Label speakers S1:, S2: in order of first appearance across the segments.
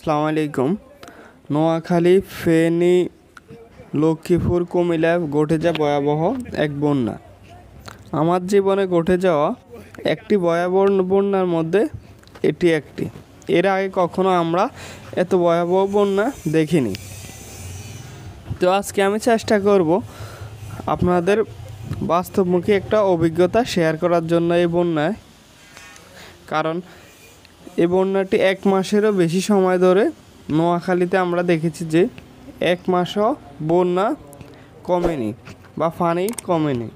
S1: আসসালামু আলাইকুম। নোয়াখালী, ফেনী, লক্ষ্মীপুর, কুমিল্লায় ঘটে যাওয়া ভয়াবহ এক বন্যা আমার জীবনে ঘটে যাওয়া একটি ভয়াবহ বন্যার মধ্যে এটি একটি। এর আগে কখনো আমরা এত ভয়াবহ বন্যা দেখিনি। তো আজকে আমি চেষ্টা করব আপনাদের বাস্তবমুখী একটা অভিজ্ঞতা শেয়ার করার জন্য এই বন্যায়। কারণ এই বন্যাটি 1 মাসেরও বেশি সময় ধরে নোয়াখালীতে আমরা দেখেছি যে 1 মাসও বন্যা কমেনি বা পানি কমেনি।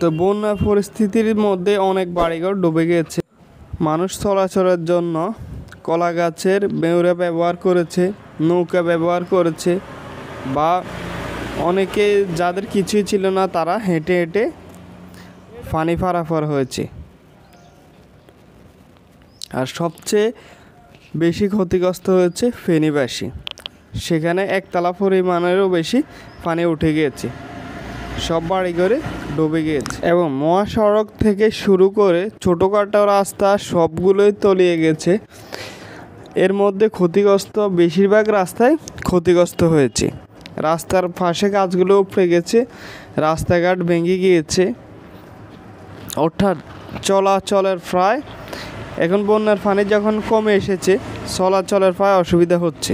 S1: তো বন্যা পরিস্থিতির মধ্যে অনেক বাড়িঘর ডুবে গিয়েছে। মানুষ চলাচলের জন্য কলা গাছের বেউরা ব্যবহার করেছে, নৌকা ব্যবহার করেছে, বা অনেকে যাদের কিছুই ছিল না তারা হেঁটে হেঁটে পানি পারাপার হয়েছে। আর সবচেয়ে বেশি ক্ষতিগ্রস্ত হয়েছে ফেনীবাসী। সেখানে একতলা পরিমাণেরও বেশি পানি উঠে গিয়েছে, সব বাড়িঘরে ডুবে গিয়েছে এবং মহাসড়ক থেকে শুরু করে ছোটোখাটো রাস্তা সবগুলোই তলিয়ে গেছে। এর মধ্যে ক্ষতিগ্রস্ত বেশিরভাগ রাস্তায় ক্ষতিগ্রস্ত হয়েছে। রাস্তার পাশে গাছগুলো উপড়ে গেছে, রাস্তাঘাট ভেঙে গিয়েছে, অর্থাৎ চলাচলের প্রায় এখন বন্যার পানি যখন কমে এসেছে চলাচলের প্রায় অসুবিধা হচ্ছে।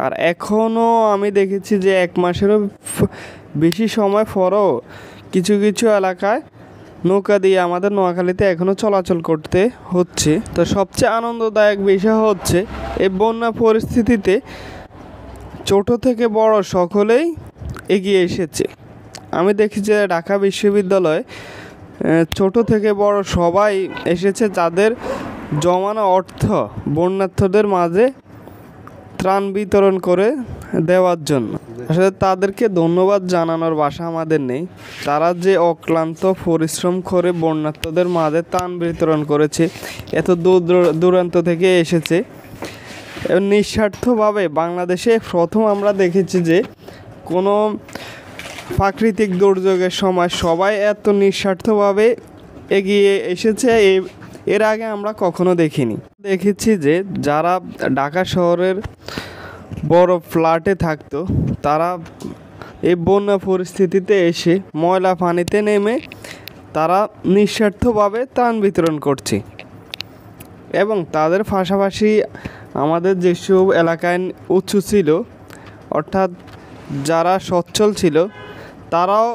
S1: আর এখনও আমি দেখেছি যে 1 মাসেরও বেশি সময় পরও কিছু কিছু এলাকায় নৌকা দিয়ে আমাদের নোয়াখালীতে এখনও চলাচল করতে হচ্ছে। তো সবচেয়ে আনন্দদায়ক বিষয় হচ্ছে এই বন্যা পরিস্থিতিতে ছোট থেকে বড় সকলেই এগিয়ে এসেছে। আমি দেখি যে ঢাকা বিশ্ববিদ্যালয় ছোট থেকে বড় সবাই এসেছে যাদের জমানো অর্থ বন্যার্থদের মাঝে ত্রাণ বিতরণ করে দেওয়ার জন্য। আসলে তাদেরকে ধন্যবাদ জানানোর ভাষা আমাদের নেই। তারা যে অক্লান্ত পরিশ্রম করে বন্যার্থদের মাঝে ত্রাণ বিতরণ করেছে, এত দূর দূরান্ত থেকে এসেছে এবং নিঃস্বার্থভাবে। বাংলাদেশে প্রথম আমরা দেখেছি যে কোনো প্রাকৃতিক দুর্যোগের সময় সবাই এত নিঃস্বার্থভাবে এগিয়ে এসেছে, এর আগে আমরা কখনো দেখিনি। দেখেছি যে যারা ঢাকা শহরের বড় ফ্ল্যাটে থাকতো তারা এই বন্যা পরিস্থিতিতে এসে ময়লা পানিতে নেমে তারা নিঃস্বার্থভাবে ত্রাণ বিতরণ করছে। এবং তাদের পাশাপাশি আমাদের যেসব এলাকায় উঁচু ছিল, অর্থাৎ যারা সচ্ছল ছিল, তারাও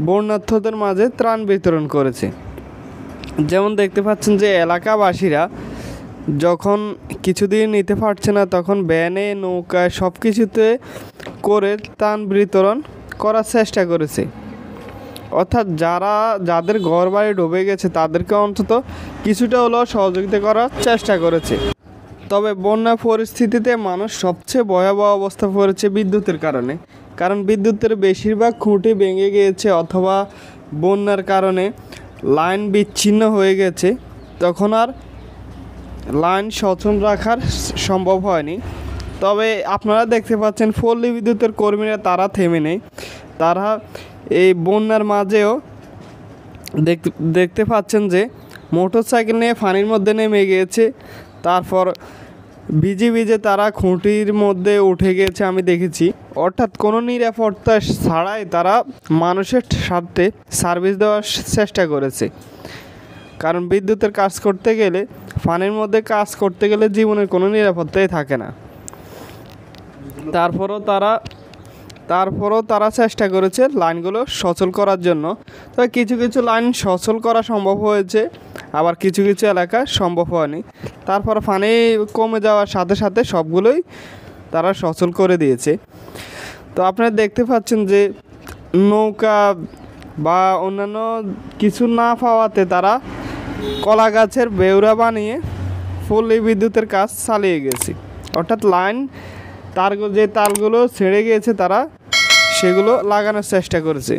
S1: বন্যার্থদের মাঝে ত্রাণ বিতরণ করেছে। যেমন দেখতে পাচ্ছেন যে এলাকাবাসীরা যখন কিছুদিন নিতে পারছে না তখন ভ্যানে, নৌকায় সব কিছুতে করে ত্রাণ বিতরণ করার চেষ্টা করেছে। অর্থাৎ যাদের ঘর বাড়ি ডুবে গেছে তাদেরকে অন্তত কিছুটা হলেও সহযোগিতা করার চেষ্টা করেছে। তবে বন্যা পরিস্থিতিতে মানুষ সবচেয়ে ভয়াবহ অবস্থা পড়েছে বিদ্যুতের কারণে। কারণ বিদ্যুতের বেশিরভাগ খুঁটি ভেঙে গিয়েছে অথবা বন্যার কারণে লাইন বিচ্ছিন্ন হয়ে গেছে। তখন আর লাইন সচল রাখার সম্ভব হয়নি। তবে আপনারা দেখতে পাচ্ছেন পল্লী বিদ্যুতের কর্মীরা তারা থেমে নেই। তারা এই বন্যার মাঝেও দেখতে পাচ্ছেন যে মোটরসাইকেল নিয়ে পানির মধ্যে নেমে গিয়েছে। তারপর ভিজে ভিজে তারা খুঁটির মধ্যে উঠে গিয়েছে, আমি দেখেছি। অর্থাৎ কোনো নিরাপত্তা ছাড়াই তারা মানুষের সাথে সার্ভিস দেওয়ার চেষ্টা করেছে। কারণ বিদ্যুতের কাজ করতে গেলে, পানির মধ্যে কাজ করতে গেলে জীবনের কোনো নিরাপত্তাই থাকে না। তারপরও তারা চেষ্টা করেছে লাইনগুলো সচল করার জন্য। তবে কিছু কিছু লাইন সচল করা সম্ভব হয়েছে, আবার কিছু কিছু এলাকা সম্ভব হয়নি। তারপর পানি কমে যাওয়ার সাথে সাথে সবগুলোই তারা সচল করে দিয়েছে। তো আপনারা দেখতে পাচ্ছেন যে নৌকা বা অন্যান্য কিছু না পাওয়াতে তারা কলা গাছের বেউরা বানিয়ে পল্লী বিদ্যুতের কাজ চালিয়ে গেছে। অর্থাৎ লাইন যে তারগুলো ছেড়ে গিয়েছে তারা সেগুলো লাগানোর চেষ্টা করেছে।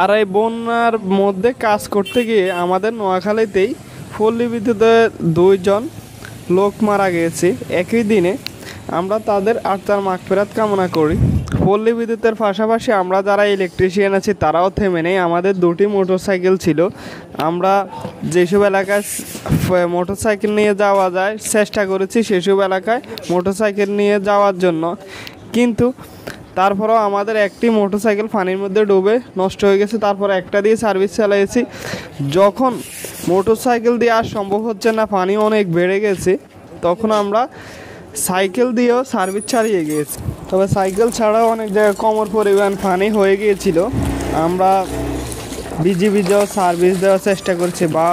S1: আর এই বন্যার মধ্যে কাজ করতে গিয়ে আমাদের নোয়াখালীতেই পল্লী বিদ্যুতে 2 জন লোক মারা গিয়েছে একই দিনে। আমরা তাদের আত্মার মাগফিরাত কামনা করি। পল্লী বিদ্যুতের পাশাপাশি আমরা যারা ইলেকট্রিশিয়ান আছি তারাও থেমে নেই। আমাদের দুটি মোটরসাইকেল ছিল। আমরা যেসব এলাকায় মোটরসাইকেল নিয়ে যাওয়া যায় চেষ্টা করেছি সেসব এলাকায় মোটরসাইকেল নিয়ে যাওয়ার জন্য, কিন্তু তারপরেও আমাদের একটি মোটরসাইকেল পানির মধ্যে ডুবে নষ্ট হয়ে গেছে। তারপর একটা দিয়ে সার্ভিস চালিয়েছি। যখন মোটরসাইকেল দিয়ে আর সম্ভব হচ্ছে না, পানি অনেক বেড়ে গেছে, তখন আমরা সাইকেল দিয়েও সার্ভিস চালিয়ে গিয়েছি। তবে সাইকেল ছাড়াও অনেক জায়গায় কমর পরিমাণ পানি হয়ে গিয়েছিল। আমরা ভিজেও সার্ভিস দেওয়ার চেষ্টা করছি বা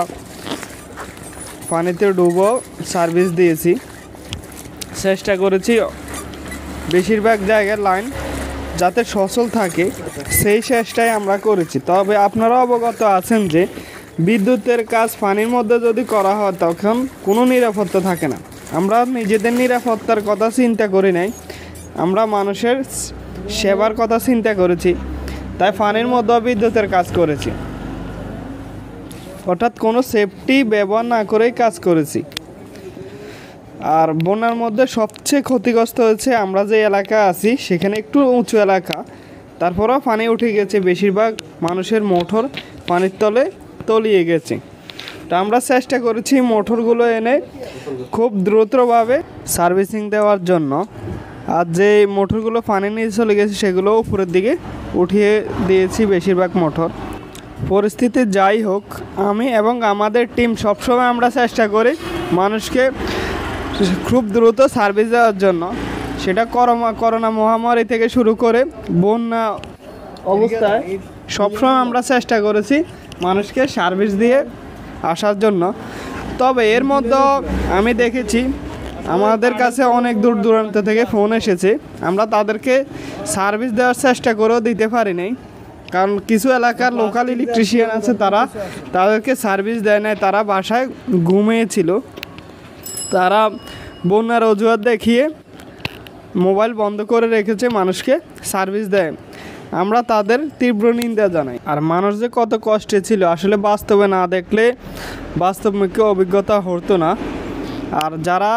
S1: পানিতে ডুবো সার্ভিস দিয়েছি, চেষ্টা করেছি বেশিরভাগ জায়গার লাইন যাতে সচল থাকে সেই চেষ্টাই আমরা করেছি। তবে আপনারা অবগত আছেন যে বিদ্যুতের কাজ পানির মধ্যে যদি করা হয় তখন কোনো নিরাপত্তা থাকে না। আমরা নিজেদের নিরাপত্তার কথা চিন্তা করি নাই, আমরা মানুষের সেবার কথা চিন্তা করেছি, তাই পানির মধ্যে বিদ্যুতের কাজ করেছি, অর্থাৎ কোনো সেফটি ব্যবহার না করেই কাজ করেছি। আর বন্যার মধ্যে সবচেয়ে ক্ষতিগ্রস্ত হয়েছে আমরা যে এলাকা আছি সেখানে একটু উঁচু এলাকা, তারপরেও পানি উঠে গেছে, বেশিরভাগ মানুষের মোটর পানির তলে তলিয়ে গেছে। তা আমরা চেষ্টা করেছি মোটরগুলো এনে খুব দ্রুতভাবে সার্ভিসিং দেওয়ার জন্য। আর যে মোটরগুলো পানি নিয়ে চলে গেছে সেগুলো উপরের দিকে উঠিয়ে দিয়েছি বেশিরভাগ মোটর। পরিস্থিতি যাই হোক, আমি এবং আমাদের টিম সবসময় আমরা চেষ্টা করি মানুষকে খুব দ্রুত সার্ভিস দেওয়ার জন্য। সেটা করোনা মহামারী থেকে শুরু করে বন্যা অবস্থায় সবসময় আমরা চেষ্টা করেছি মানুষকে সার্ভিস দিয়ে আসার জন্য। তবে এর মধ্যে আমি দেখেছি আমাদের কাছে অনেক দূর দূরান্ত থেকে ফোন এসেছে, আমরা তাদেরকে সার্ভিস দেওয়ার চেষ্টা করেও দিতে পারি নাই, কারণ কিছু এলাকার লোকাল ইলেকট্রিশিয়ান আছে তারা তাদেরকে সার্ভিস দেয় নাই, তারা বাসায় ঘুমিয়েছিল। তারা বন্যার অজুহাত দেখিয়ে মোবাইল বন্ধ করে রেখেছে, মানুষকে সার্ভিস দেয়। আমরা তাদের তীব্র নিন্দা জানাই। আর মানুষ যে কত কষ্টে ছিল আসলে বাস্তবে না দেখলে বাস্তবমুখী অভিজ্ঞতা হতো না। আর যারা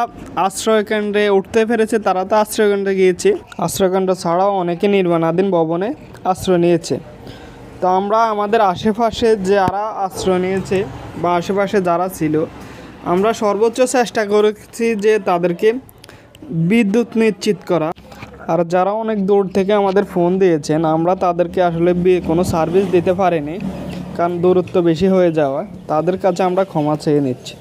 S1: আশ্রয়কেন্দ্রে উঠতে পেরেছে তারা তো আশ্রয়কেন্দ্রে গিয়েছে, আশ্রয়কেন্দ্র ছাড়াও অনেকে নির্মাণাধীন ভবনে আশ্রয় নিয়েছে। তো আমরা আমাদের আশেপাশে যারা আশ্রয় নিয়েছে বা আশেপাশে যারা ছিল, আমরা সর্বোচ্চ চেষ্টা করেছি যে তাদেরকে বিদ্যুৎ নিশ্চিত করা। আর যারা অনেক দূর থেকে আমাদের ফোন দিয়েছেন আমরা তাদেরকে আসলে কোনো সার্ভিস দিতে পারিনি, কারণ দূরত্ব বেশি হয়ে যাওয়া, তাদের কাছে আমরা ক্ষমা চেয়ে নিচ্ছি।